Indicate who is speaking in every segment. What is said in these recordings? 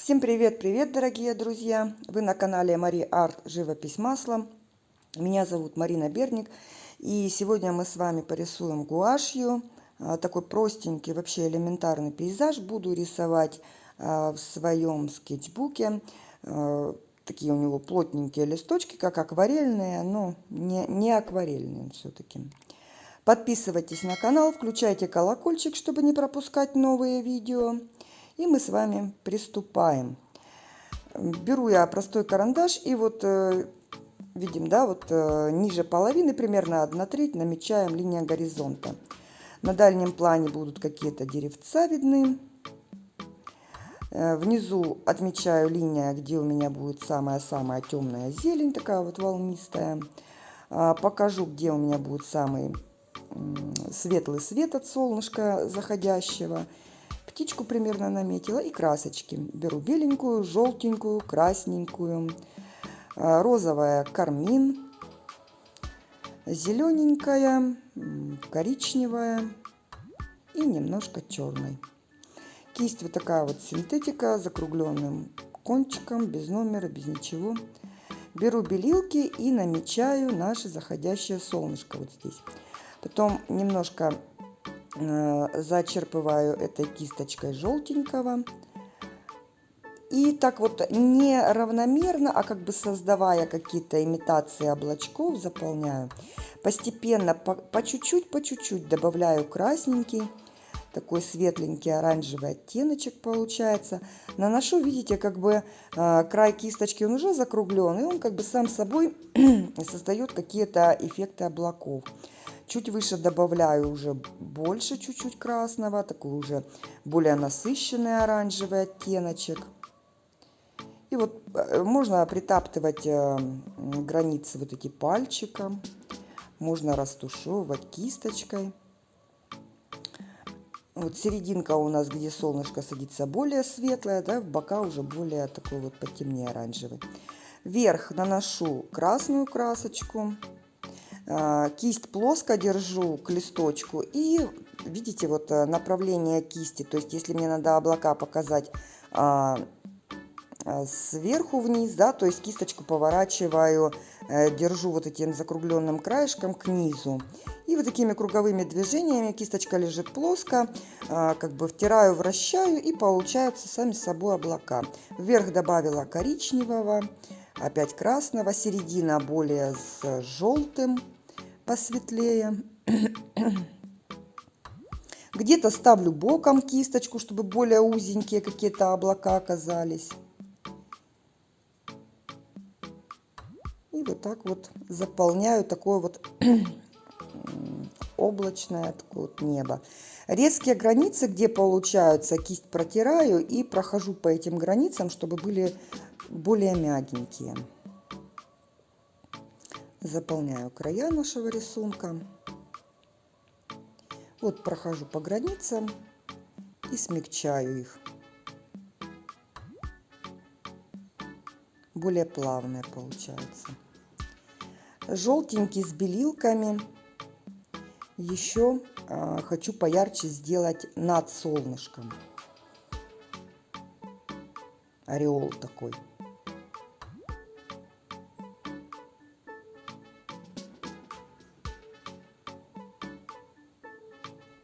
Speaker 1: Всем привет-привет, дорогие друзья! Вы на канале Мари Арт Живопись маслом. Меня зовут Марина Берник. И сегодня мы с вами порисуем гуашью такой простенький, вообще элементарный пейзаж. Буду рисовать в своем скетчбуке. Такие у него плотненькие листочки, как акварельные, но не акварельные все-таки. Подписывайтесь на канал, включайте колокольчик, чтобы не пропускать новые видео. И мы с вами приступаем. Беру я простой карандаш и вот видим, да, вот ниже половины, примерно 1/3, намечаем линия горизонта. На дальнем плане будут какие-то деревца видны. Внизу отмечаю линия, где у меня будет самая-самая темная зелень, такая вот волнистая. Покажу, где у меня будет самый светлый свет от солнышка заходящего. Птичку примерно наметила и красочки. Беру беленькую, желтенькую, красненькую, розовая кармин, зелененькая, коричневая и немножко черной. Кисть вот такая вот синтетика с закругленным кончиком, без номера, без ничего. Беру белилки и намечаю наше заходящее солнышко вот здесь. Потом немножко зачерпываю этой кисточкой желтенького. И так вот не равномерно, а как бы создавая какие-то имитации облачков, заполняю. Постепенно, по чуть-чуть добавляю красненький, такой светленький оранжевый оттеночек получается. Наношу, видите, как бы край кисточки, он уже закруглен, и он как бы сам собой создает какие-то эффекты облаков. Чуть выше добавляю уже больше чуть-чуть красного, такой уже более насыщенный оранжевый оттеночек. И вот можно притаптывать границы вот эти пальчиком, можно растушевывать кисточкой. Вот серединка у нас, где солнышко садится, более светлая, да, в бока уже более такой вот потемнее оранжевый. Вверх наношу красную красочку. Кисть плоско держу к листочку и видите вот направление кисти, то есть если мне надо облака показать сверху вниз, да, то есть кисточку поворачиваю, держу вот этим закругленным краешком к низу и вот такими круговыми движениями кисточка лежит плоско, как бы втираю, вращаю и получаются сами собой облака. Вверх добавила коричневого, опять красного, середина более с желтым, посветлее. Где-то ставлю боком кисточку, чтобы более узенькие какие-то облака оказались. И вот так вот заполняю такое вот облачное такое вот небо. Резкие границы, где получаются, кисть протираю и прохожу по этим границам, чтобы были более мягенькие. Заполняю края нашего рисунка. Вот прохожу по границам и смягчаю их. Более плавные получаются. Желтенький с белилками. Еще хочу поярче сделать над солнышком. Ореол такой.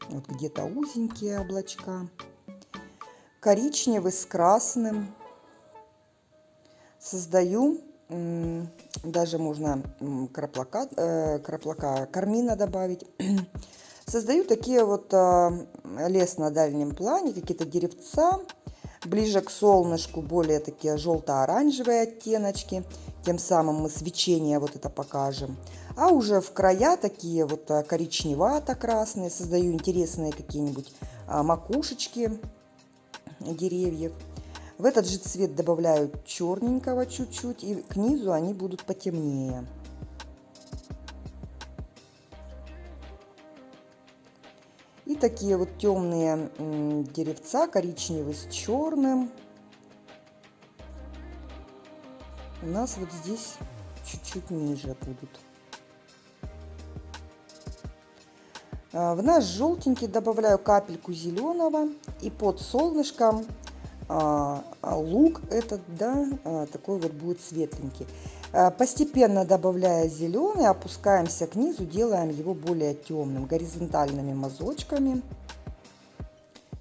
Speaker 1: Вот где-то узенькие облачка. Коричневый с красным. Создаю, даже можно краплака кармина добавить. Создаю такие вот лес на дальнем плане, какие-то деревца. Ближе к солнышку более такие желто-оранжевые оттеночки. Тем самым мы свечение вот это покажем. А уже в края такие вот коричневато-красные. Создаю интересные какие-нибудь макушечки деревьев. В этот же цвет добавляю черненького чуть-чуть. И к низу они будут потемнее. И такие вот темные деревца, коричневый с черным. У нас вот здесь чуть-чуть ниже будут. В наш желтенький добавляю капельку зеленого и под солнышком лук этот, да, такой вот будет светленький. Постепенно добавляя зеленый, опускаемся к низу, делаем его более темным, горизонтальными мазочками.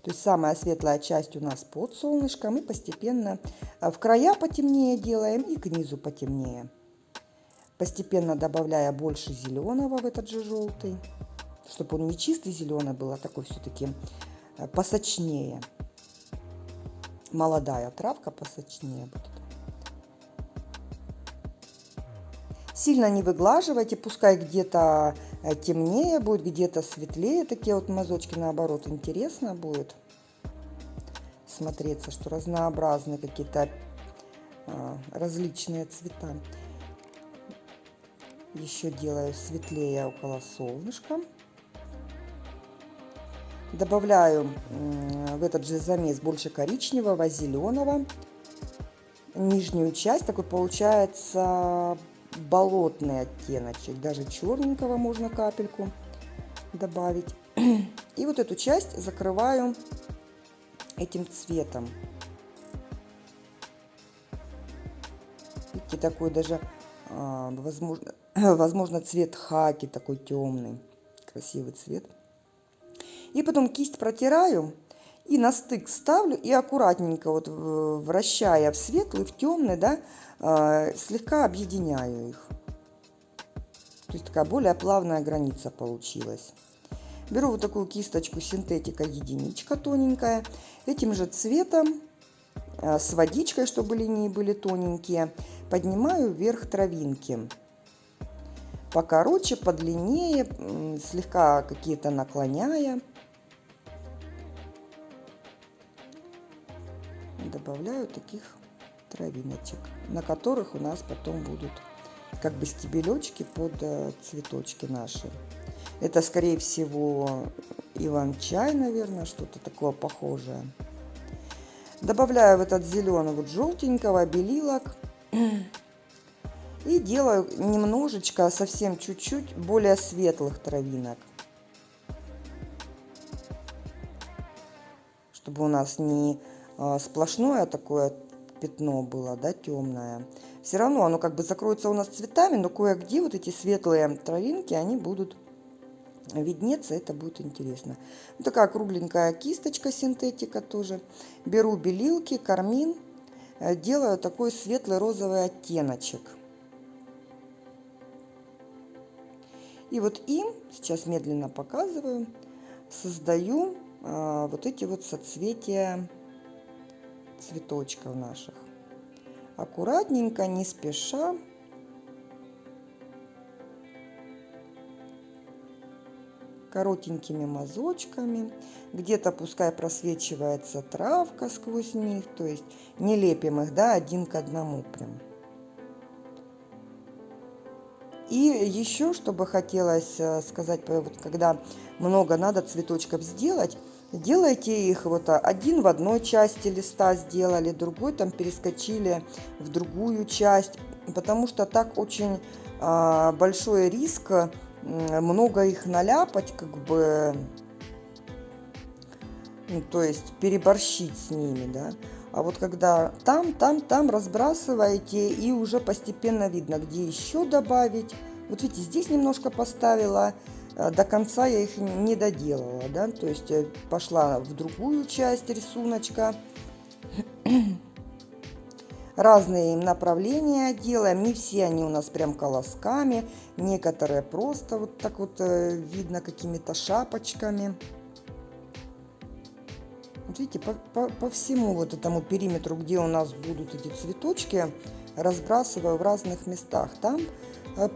Speaker 1: То есть самая светлая часть у нас под солнышком, и постепенно в края потемнее делаем и к низу потемнее. Постепенно добавляя больше зеленого в этот же желтый, чтобы он не чистый зеленый был, а такой все-таки посочнее. Молодая травка посочнее будет. Сильно не выглаживайте, пускай где-то темнее будет, где-то светлее. Такие вот мазочки, наоборот, интересно будет смотреться, что разнообразные какие-то различные цвета. Еще делаю светлее около солнышка. Добавляю в этот же замес больше коричневого, зеленого. Нижнюю часть такой получается болотный оттеночек. Даже черненького можно капельку добавить. И вот эту часть закрываю этим цветом. Видите, такой даже, возможно, цвет хаки, такой темный. Красивый цвет. И потом кисть протираю и на стык ставлю и аккуратненько, вот вращая в светлый, в темный, да, слегка объединяю их. То есть такая более плавная граница получилась. Беру вот такую кисточку синтетика единичка тоненькая. Этим же цветом, с водичкой, чтобы линии были тоненькие, поднимаю вверх травинки. Покороче, подлиннее, слегка какие-то наклоняя. Добавляю таких травиночек, на которых у нас потом будут как бы стебелечки под цветочки наши. Это, скорее всего, иван-чай, наверное, что-то такое похожее. Добавляю в этот зеленый вот желтенького белилок и делаю немножечко, совсем чуть-чуть более светлых травинок, чтобы у нас не сплошное такое пятно было, да, темное. Все равно оно как бы закроется у нас цветами, но кое-где вот эти светлые травинки, они будут виднеться, это будет интересно. Вот такая кругленькая кисточка синтетика тоже. Беру белилки, кармин, делаю такой светлый розовый оттеночек. И вот им, сейчас медленно показываю, создаю вот эти вот соцветия цветочков наших. Аккуратненько, не спеша. Коротенькими мазочками. Где-то пускай просвечивается травка сквозь них. То есть не лепим их, да, один к одному прям. И еще, что бы хотелось сказать, вот когда много надо цветочков сделать, делайте их вот один в одной части листа сделали, другой там перескочили в другую часть, потому что так очень большой риск много их наляпать, как бы, ну, то есть переборщить с ними, да. А вот когда там разбрасываете, и уже постепенно видно, где еще добавить. Вот видите, здесь немножко поставила, до конца я их не доделала, да, то есть пошла в другую часть рисуночка. Разные направления делаем, не все они у нас прям колосками, некоторые просто вот так вот видно какими-то шапочками. Вот видите, по всему вот этому периметру, где у нас будут эти цветочки, разбрасываю в разных местах. Там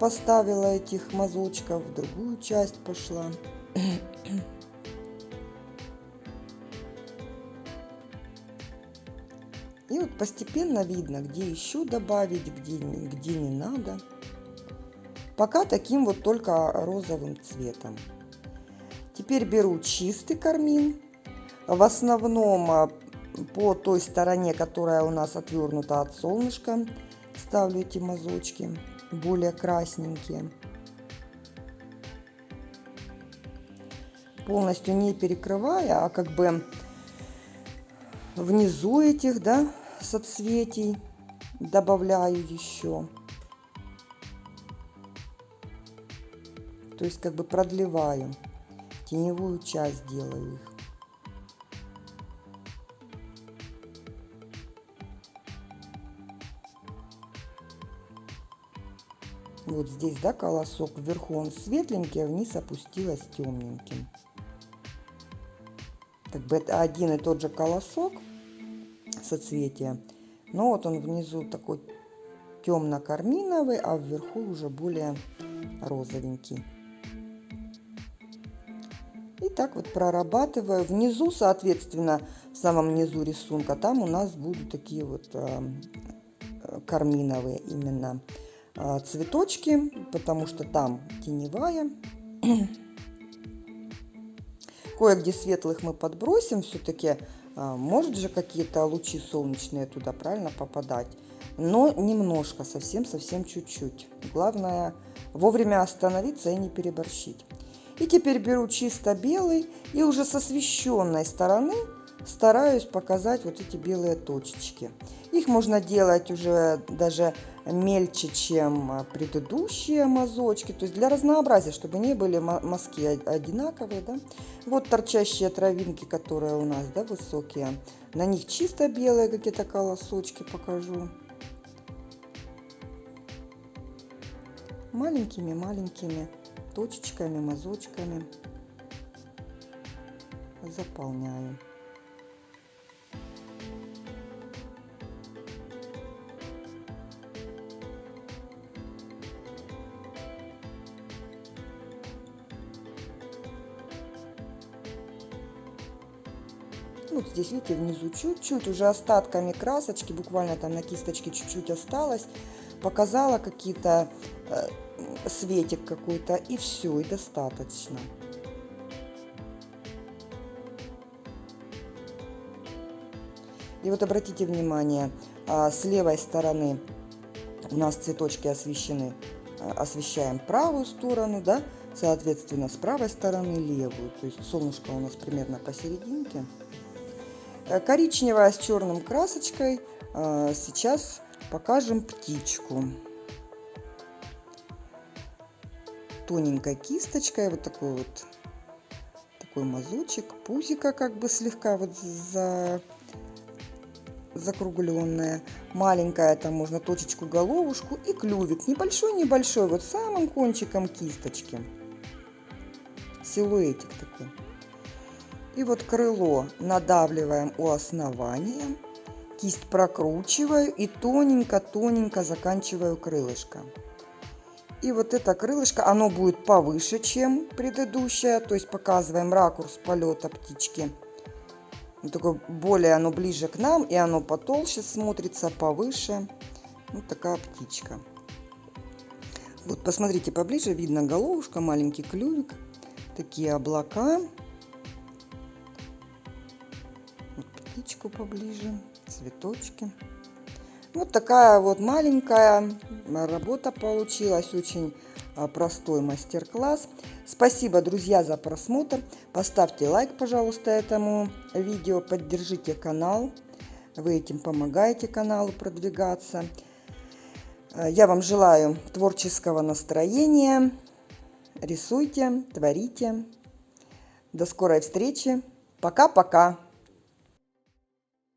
Speaker 1: поставила этих мазочков, в другую часть пошла. И вот постепенно видно, где еще добавить, где не надо. Пока таким вот только розовым цветом. Теперь беру чистый кармин. В основном по той стороне, которая у нас отвернута от солнышка, ставлю эти мазочки, более красненькие. Полностью не перекрывая, а как бы внизу этих, да, соцветий добавляю еще. То есть как бы продлеваю, теневую часть делаю их. Вот здесь, да, колосок, вверху он светленький, а вниз опустилась темненьким. Как бы это один и тот же колосок соцветия, но вот он внизу такой темно-карминовый, а вверху уже более розовенький. И так вот прорабатываю. Внизу, соответственно, в самом низу рисунка, там у нас будут такие вот карминовые именно цветочки, потому что там теневая. Кое-где светлых мы подбросим, все-таки может же какие-то лучи солнечные туда правильно попадать, но немножко, совсем чуть-чуть. Главное вовремя остановиться и не переборщить. И теперь беру чисто белый и уже с освещенной стороны стараюсь показать вот эти белые точечки. Их можно делать уже даже мельче, чем предыдущие мазочки, то есть для разнообразия, чтобы не были мазки одинаковые, да. Вот торчащие травинки, которые у нас, да, высокие, на них чисто белые какие-то колосочки покажу. Маленькими точечками, мазочками заполняю. Вот здесь, видите, внизу чуть-чуть, уже остатками красочки, буквально там на кисточке чуть-чуть осталось. Показала какие-то светик какой-то, и все, и достаточно. И вот обратите внимание, с левой стороны у нас цветочки освещены. Освещаем правую сторону, да, соответственно, с правой стороны левую. То есть солнышко у нас примерно посерединке. Коричневая с черным красочкой. Сейчас покажем птичку. Тоненькой кисточкой, вот такой мазочек, пузико как бы слегка вот закругленная, маленькая, там можно точечку, головушку и клювик, небольшой, вот самым кончиком кисточки, силуэтик такой. И вот крыло надавливаем у основания, кисть прокручиваю и тоненько заканчиваю крылышко. И вот это крылышко, оно будет повыше, чем предыдущее, то есть показываем ракурс полета птички. Такое более оно ближе к нам, и оно потолще смотрится, повыше. Вот такая птичка. Вот посмотрите поближе, видно головушка, маленький клювик, такие облака. Вот птичку поближе, цветочки. Вот такая вот маленькая работа получилась, очень простой мастер-класс. Спасибо, друзья, за просмотр. Поставьте лайк, пожалуйста, этому видео, поддержите канал. Вы этим помогаете каналу продвигаться. Я вам желаю творческого настроения. Рисуйте, творите. До скорой встречи. Пока-пока.